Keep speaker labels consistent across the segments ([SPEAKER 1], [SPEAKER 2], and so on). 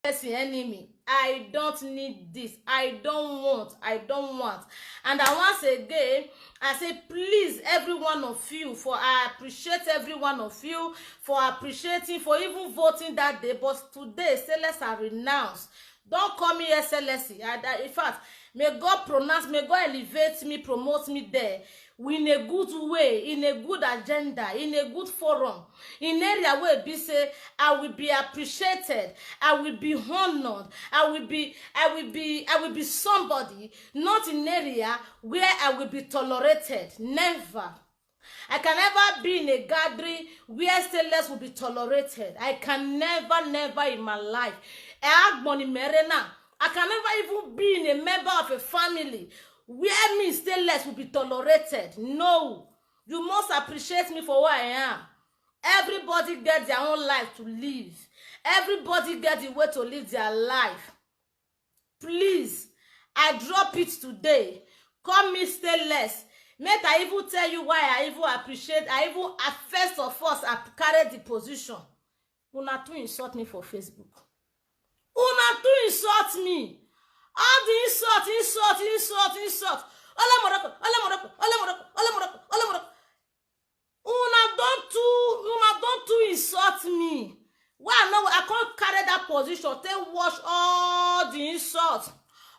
[SPEAKER 1] enemy. I don't need this. I don't want. And I once again, I say, please, every one of you, for I appreciate every one of you for appreciating, for even voting that day. But today, Celeste are renounced. Don't call me SLSC. In fact, may God elevate me, promote me there in a good way, in a good agenda, in a good forum, in area where be say I will be appreciated, I will be honored, I will be somebody, not in area where I will be tolerated. Never. I can never be in a gathering where stainless will be tolerated. I can never in my life. I can never even be in a member of a family where me stainless will be tolerated. No. You must appreciate me for what I am. Everybody gets their own life to live. Everybody gets the way to live their life. Please, I drop it today. Call me stainless. Make I even tell you why I even appreciate. First of all, I carried the position. Una to insult me for Facebook. Una to insult me. All the insult. Una don't insult me. Why no? I can't carry that position. They wash all the insults,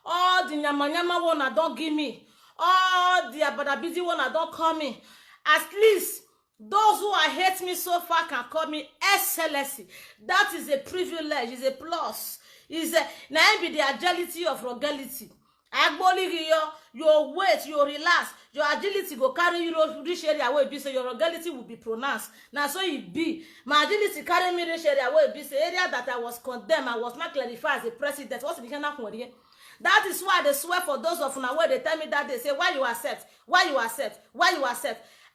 [SPEAKER 1] all the nyama one I don't give me, all the abadabidi one I don't call me. At least those who hate me so far can call me excellency. That is a privilege. Is a plus. Is a now be the agility of frugality. Agboli your weight, your relax, your agility go carry you reach area where be so your frugality will be pronounced. Now so it be. My agility carry me reach area where be so area that I was condemned, I was not clarified as a president. What's the kind of one? That is why they swear for those of una where they tell me that they say why you accept.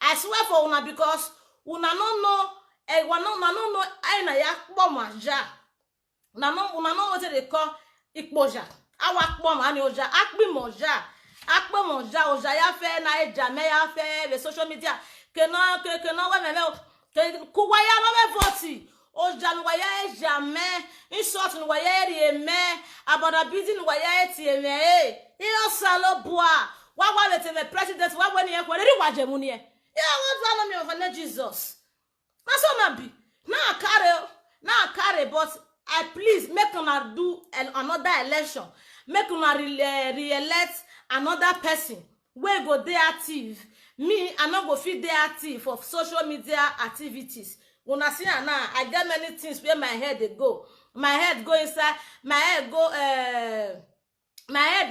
[SPEAKER 1] I swear for una because una no know aina ya kpomaja. Una no what they call ikpoja. Awa kpoma ani oja akpimoja. Oja ya fe na eja me ya fe the social media. Que no we kuwaya no voti. Oja no waya jamais. Insult no waya rieme. Abada busy no waya etieme. Iyo salo bois. Wa let me president wa when ye kwere ri waje mu ne. Yeah, what me of Jesus. Na so na be. Na carry but I please make una do another election. Make una re-elect another person. Where go dey active. Me, I not go fit dey active for social media activities. Una see now, I get many things where my head they go. My head go inside. My head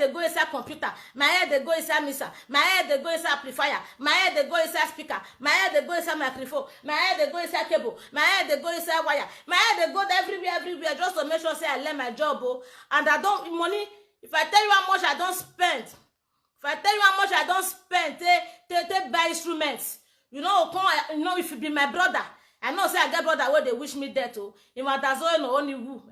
[SPEAKER 1] they go inside computer. My head they go inside mixer. My head they go inside amplifier. My head they go inside speaker. My head they go inside microphone. My head they go inside cable. My head they go inside wire. My head they go everywhere just to make sure say I learn my job. Oh. And I don't money. If I tell you how much I don't spend, to buy instruments, if you be my brother, I know say I get brother where they wish me dead too. If I does no only who,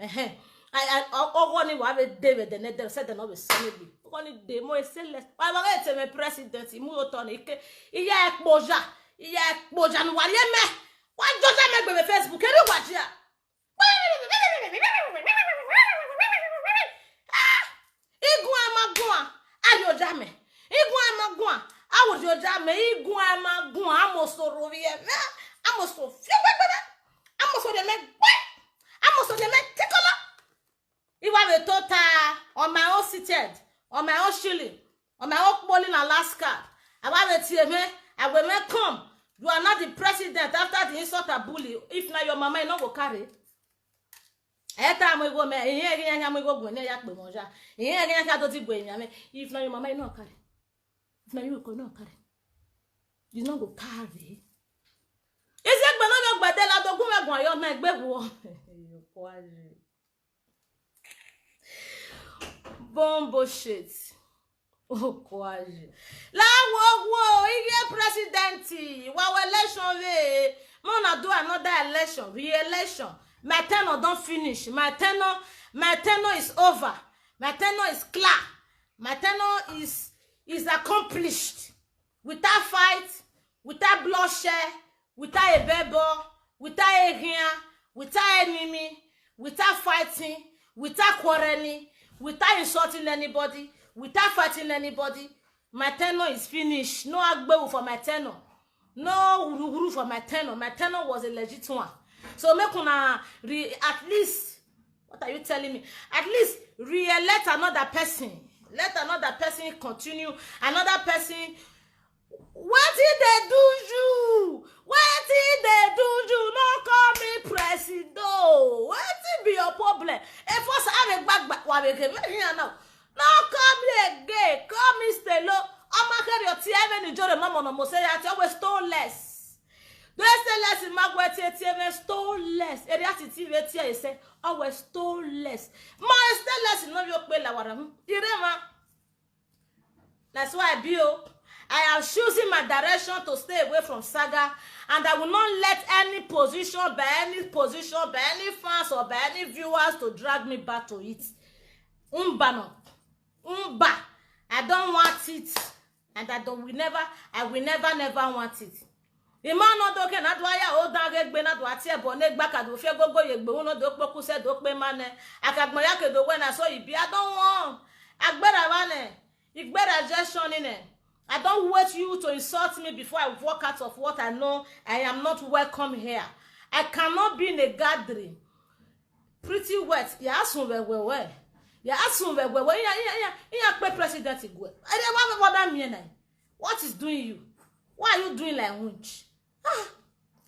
[SPEAKER 1] I only have David and they said they not be sending me. Only the more select. I want to be president. He moved on. He ya exposure. No worry me. Why just I make me Facebook? Can you watch ya? Igua ayo jame. Igua I was your jame. Igua amo so rovie. Amo so few. Amo so the make take a look. If I have a total on my own seated, on my own shilling, on my own bowling Alaska, I have a TMA, I will not come. You are not the president after the insult of bully. If not your mama, you not go carry. Every time we go, me, we go go near yak bemoja. If not your mama, you not carry. If not you go not carry. You not go carry. Is it banana badela do go me go your me gbebo? Bombo shit. Oh, kwaji. La wo, iye presidenti. Wa election we. Mona do another election, re-election. My tenure don't finish. My tenure is over. My tenure is clear. My tenure is accomplished. Without fight, without bloodshed, without a bebo, without a rien, without enemy, without fighting, without quarreling, without insulting anybody, without fighting anybody. My tenure is finished. No agbewu for my tenure. No uru for my tenure. My tenure was a legit one. So make una at least, what are you telling me? At least re-elect another person. Let another person continue. Another person. What did they do you? What did they do you? No call me president. What be your problem? If us have a back, no call me again. Call me Stelo. I'm not carry your TV. Enjoy the mama no more. Say that you always stone less. Don't say less in my way. TV stone less. Area TV TV say always stone less. My stone less in no your pay la waram. Irema. That's why I am choosing my direction to stay away from saga, and I will not let any position, by any fans or by any viewers to drag me back to it. Umba. I don't want it, and I will never want it. The man not okay, not why I hold down get benat what here, but neck back at the fair go ye bono do poku said do pay man. I can moyake do when I saw you be. I don't want. I better run. You better just shun in it. I don't want you to insult me before I walk out of what I know I am not welcome here. I cannot be in a gathering. Pretty wet. You ask me well. You ask me well. You president. I don't want me. What is doing you? Why are you doing like winch?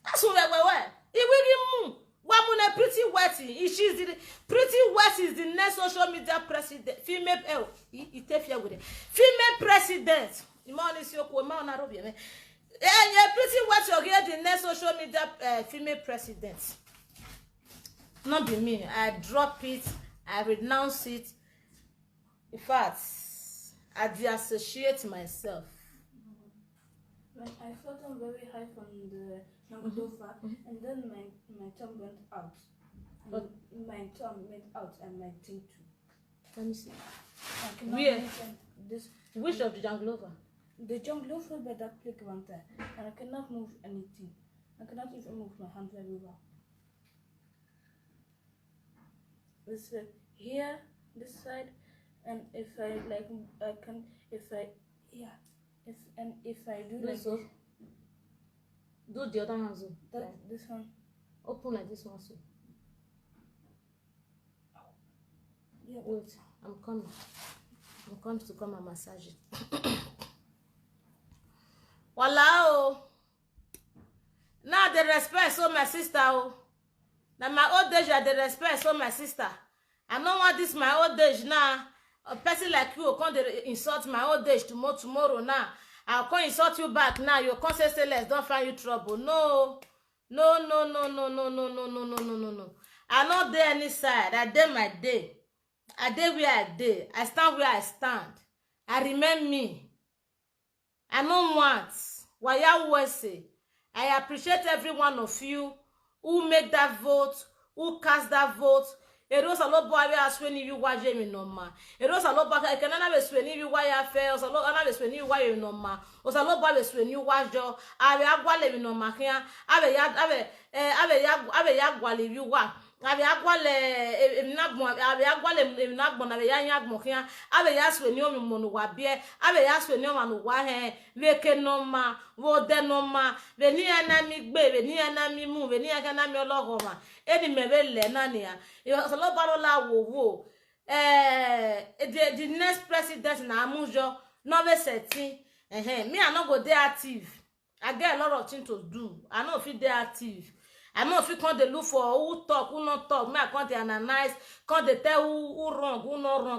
[SPEAKER 1] Ask me well. It will move. Wamune Pretty Wetty. She's the Pretty Wetty is the next social media president. Female president. Pretty Wetty okay, the next social media female president. Not be me. I drop it. I renounce it. In fact, I disassociate myself.
[SPEAKER 2] When I felt very high from the Nangodova, and then my tongue went out. And my tongue went out and my teeth too.
[SPEAKER 1] Let me see.
[SPEAKER 2] Where?
[SPEAKER 1] Which of the Janglova?
[SPEAKER 2] The Janglova by that plague one time, and I cannot move anything. I cannot even move my hand very well. This here, this side, and if I like, I can. If I do like
[SPEAKER 1] so. Do the other hand so.
[SPEAKER 2] This one.
[SPEAKER 1] Open like this one so.
[SPEAKER 2] Yeah.
[SPEAKER 1] Wait, I'm coming. I'm coming to come and massage it. Voila. Now the respect so my sister. Now my old age I the respect so my sister. I don't want this my old age now. A person like you can't insult my old age tomorrow now. I'll come insult you back now. You can't say less, don't find you trouble. No. I'm not there any side. I did my day. I did where I did. I stand where I stand. I remain me. I don't want what you always say. I appreciate every one of you who make that vote, who cast that vote. Eros alo bo awe asweni yu waje mi noma. Eros alo bo ka kenana be sweni yu wa ya fe, os alo ana be sweni yu wa yu noma. Os alo bo be sweni yu wajo, awe agwale mi noma kian, awe ya gwale yu wa. Awe agwale eminagbo, awe agwale eminagbo na awe ya nyagbo kian, awe ya sweni o mi monu wa bie, awe ya sweni o manu wa he, weke noma, wo de noma, we ni enami gbe, we ni enami mu, we ni enami ologoma. Eni mebe le nani ya. Solo barola wo. The next president na amujo no be setting. Me I no go dey active. I get a lot of things to do. I no fit dey active. I no fit come dey look for who talk, who not talk. Me I come dey analyze, come dey tell who wrong, who not wrong.